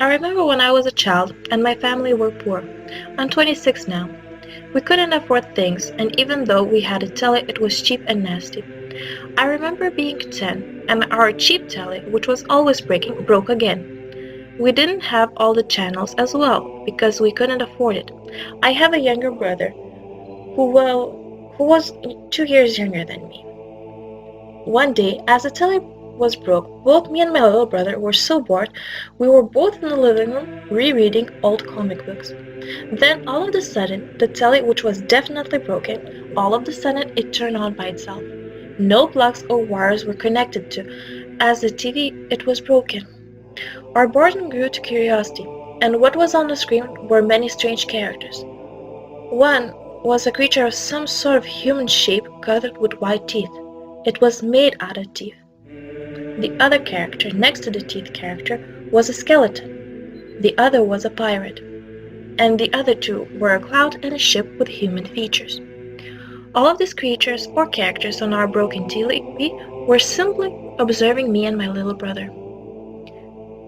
I remember when I was a child and my family were poor. I'm 26 now. We couldn't afford things, and even though we had a telly, it was cheap and nasty. I remember being 10, and our cheap telly, which was always breaking, broke again. We didn't have all the channels as well, because we couldn't afford it. I have a younger brother, who was 2 years younger than me. One day, as the telly was broke, both me and my little brother were so bored, we were both in the living room rereading old comic books. Then, all of a sudden, the telly, which was definitely broken, all of a sudden it turned on by itself. No plugs or wires were connected to, as the TV, it was broken. Our boredom grew to curiosity, and what was on the screen were many strange characters. One was a creature of some sort of human shape covered with white teeth. It was made out of teeth. The other character next to the teeth character was a skeleton. The other was a pirate. And the other two were a cloud and a ship with human features. All of these creatures or characters on our broken TV were simply observing me and my little brother.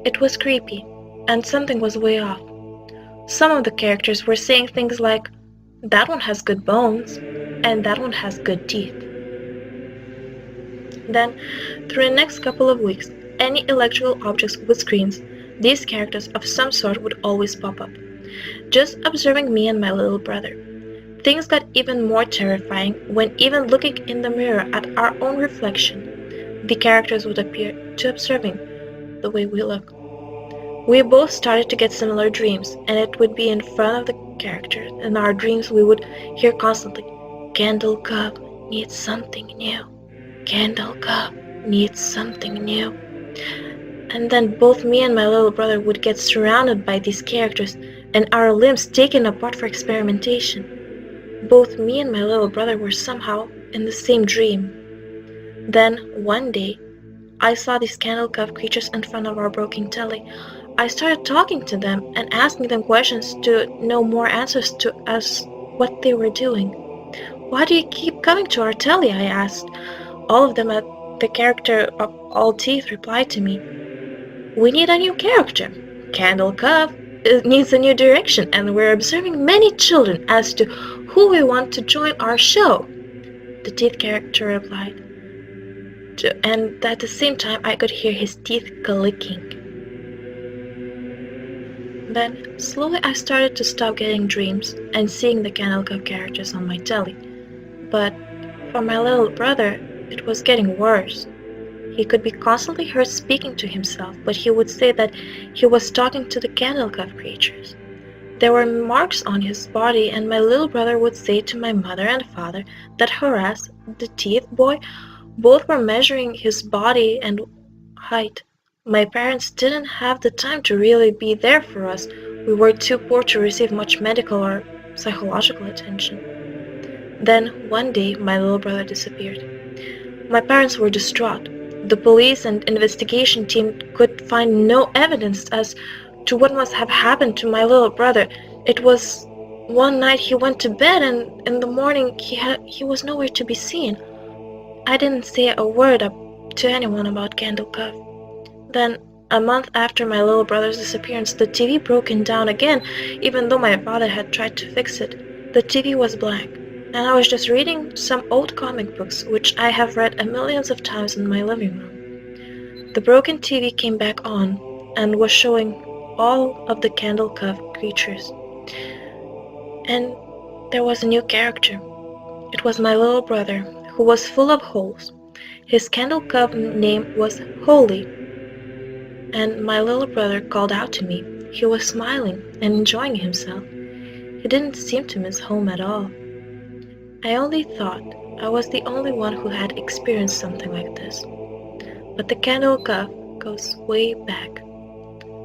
It was creepy, and something was way off. Some of the characters were saying things like, "That one has good bones," and "That one has good teeth." Then, through the next couple of weeks, any electrical objects with screens, these characters of some sort would always pop up, just observing me and my little brother. Things got even more terrifying when, even looking in the mirror at our own reflection, the characters would appear to observing the way we look. We both started to get similar dreams, and it would be in front of the characters. In our dreams we would hear constantly, "Candle Cove needs something new. Candle Cove needs something new." And then both me and my little brother would get surrounded by these characters and our limbs taken apart for experimentation. Both me and my little brother were somehow in the same dream. Then, one day, I saw these Candle Cove creatures in front of our broken telly. I started talking to them and asking them questions to know more answers to as what they were doing. "Why do you keep coming to our telly?" I asked. All of them at the character of all teeth replied to me, "We need a new character. Candle Cove needs a new direction, and we're observing many children as to who we want to join our show." The teeth character replied, and at the same time I could hear his teeth clicking. Then, slowly I started to stop getting dreams and seeing the Candle Cove characters on my telly. But for my little brother, it was getting worse. He could be constantly heard speaking to himself, but he would say that he was talking to the Candle Cove creatures. There were marks on his body, and my little brother would say to my mother and father that Horace, the teeth boy, both were measuring his body and height. My parents didn't have the time to really be there for us. We were too poor to receive much medical or psychological attention. Then, one day, my little brother disappeared. My parents were distraught. The police and investigation team could find no evidence as to what must have happened to my little brother. It was one night he went to bed, and in the morning he was nowhere to be seen. I didn't say a word up to anyone about Candle Cove. Then, a month after my little brother's disappearance, the TV broke down again, even though my father had tried to fix it. The TV was blank, and I was just reading some old comic books, which I have read millions of times in my living room. The broken TV came back on and was showing all of the Candle Cove creatures. And there was a new character. It was my little brother, who was full of holes. His Candle Cove name was Holy. And my little brother called out to me. He was smiling and enjoying himself. He didn't seem to miss home at all. I only thought I was the only one who had experienced something like this. But the Candle Cove goes way back,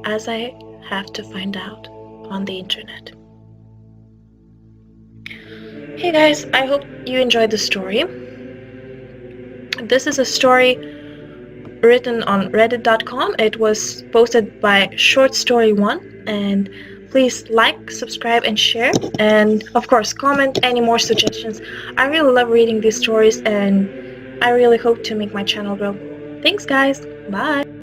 as I have to find out on the internet. Hey guys, I hope you enjoyed the story. This is a story written on reddit.com. It was posted by Short Story 1, and please like, subscribe, and share, and of course comment any more suggestions. I really love reading these stories, and I really hope to make my channel grow. Thanks guys, bye!